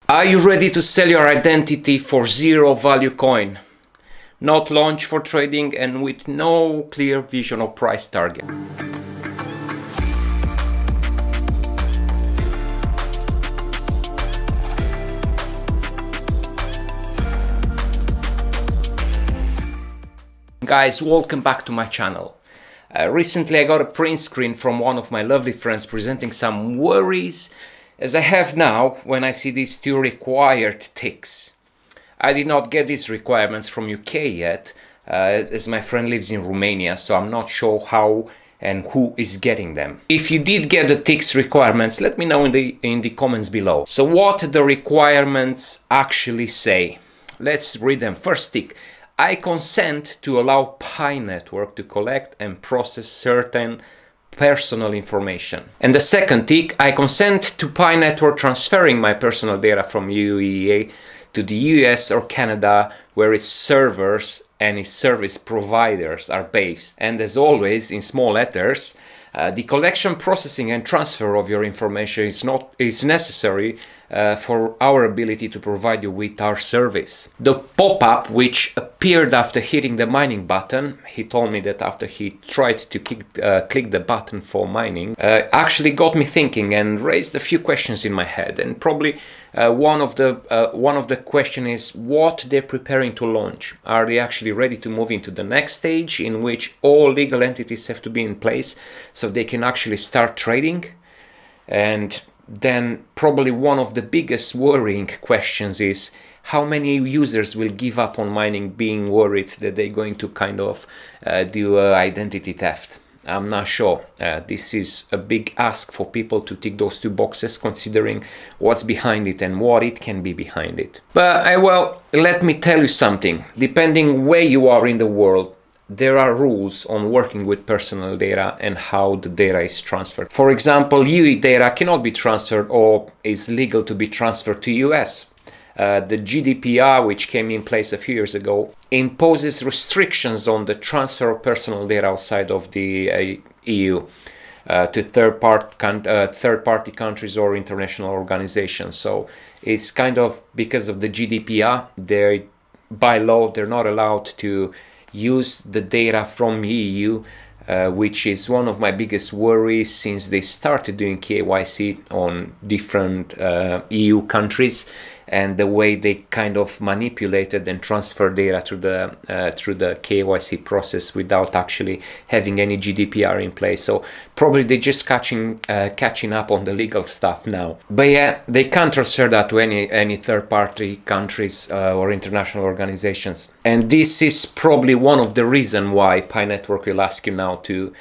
Are you ready to sell your identity for zero value coin? Not launch for trading and with no clear vision or price target. Guys, welcome back to my channel. Recently I got a print screen from one of my lovely friends presenting some worries as I have now when I see these two required ticks. I did not get these requirements from UK yet, as my friend lives in Romania, so I'm not sure how and who is getting them. If you did get the ticks requirements, let me know in the comments below. So what the requirements actually say? Let's read them. First tick: I consent to allow Pi network to collect and process certain personal information. And the second tick: I consent to Pi network transferring my personal data from UEA to the US or Canada, where its servers and its service providers are based. And as always, in small letters, the collection, processing and transfer of your information is necessary for our ability to provide you with our service. The pop-up which appeared after hitting the mining button, he told me that after he tried to click the button for mining, actually got me thinking and raised a few questions in my head. And probably one of the question is what they're preparing to launch. Are they actually ready to move into the next stage in which all legal entities have to be in place so they can actually start trading? And then probably one of the biggest worrying questions is how many users will give up on mining, being worried that they're going to kind of do identity theft. I'm not sure. This is a big ask for people to tick those two boxes, considering what's behind it and what it can be behind it. But well, let me tell you something. Depending where you are in the world, there are rules on working with personal data and how the data is transferred. For example, UE data cannot be transferred or is legal to be transferred to US. The GDPR, which came in place a few years ago, imposes restrictions on the transfer of personal data outside of the EU to third-party countries or international organizations. So it's kind of because of the GDPR, by law, they're not allowed to use the data from EU, which is one of my biggest worries since they started doing KYC on different EU countries, and the way they kind of manipulated and transferred data through the KYC process without actually having any GDPR in place. So probably they're just catching up on the legal stuff now. But yeah, they can't transfer that to any third-party countries or international organizations. And this is probably one of the reasons why Pi Network will ask you now to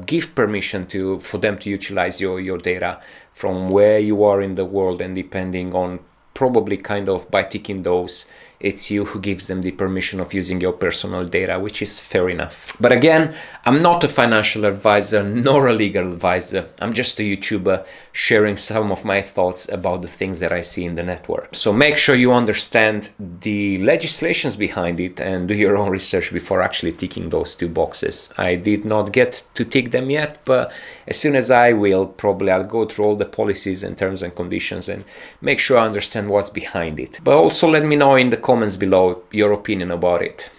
give permission for them to utilize your data from where you are in the world, and depending on probably kind of by ticking those, it's you who gives them the permission of using your personal data, which is fair enough. But again, I'm not a financial advisor nor a legal advisor. I'm just a YouTuber sharing some of my thoughts about the things that I see in the network. So make sure you understand the legislations behind it and do your own research before actually ticking those two boxes. I did not get to tick them yet, but as soon as I will, probably I'll go through all the policies and terms and conditions and make sure I understand what's behind it. But also let me know in the comments below your opinion about it.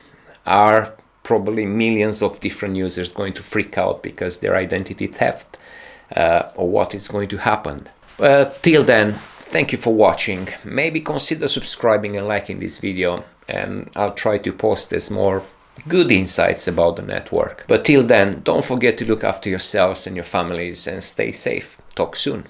Are probably millions of different users going to freak out because their identity theft, or what is going to happen? Till then, thank you for watching. Maybe consider subscribing and liking this video, and I'll try to post as more good insights about the network. But till then, don't forget to look after yourselves and your families and stay safe. Talk soon.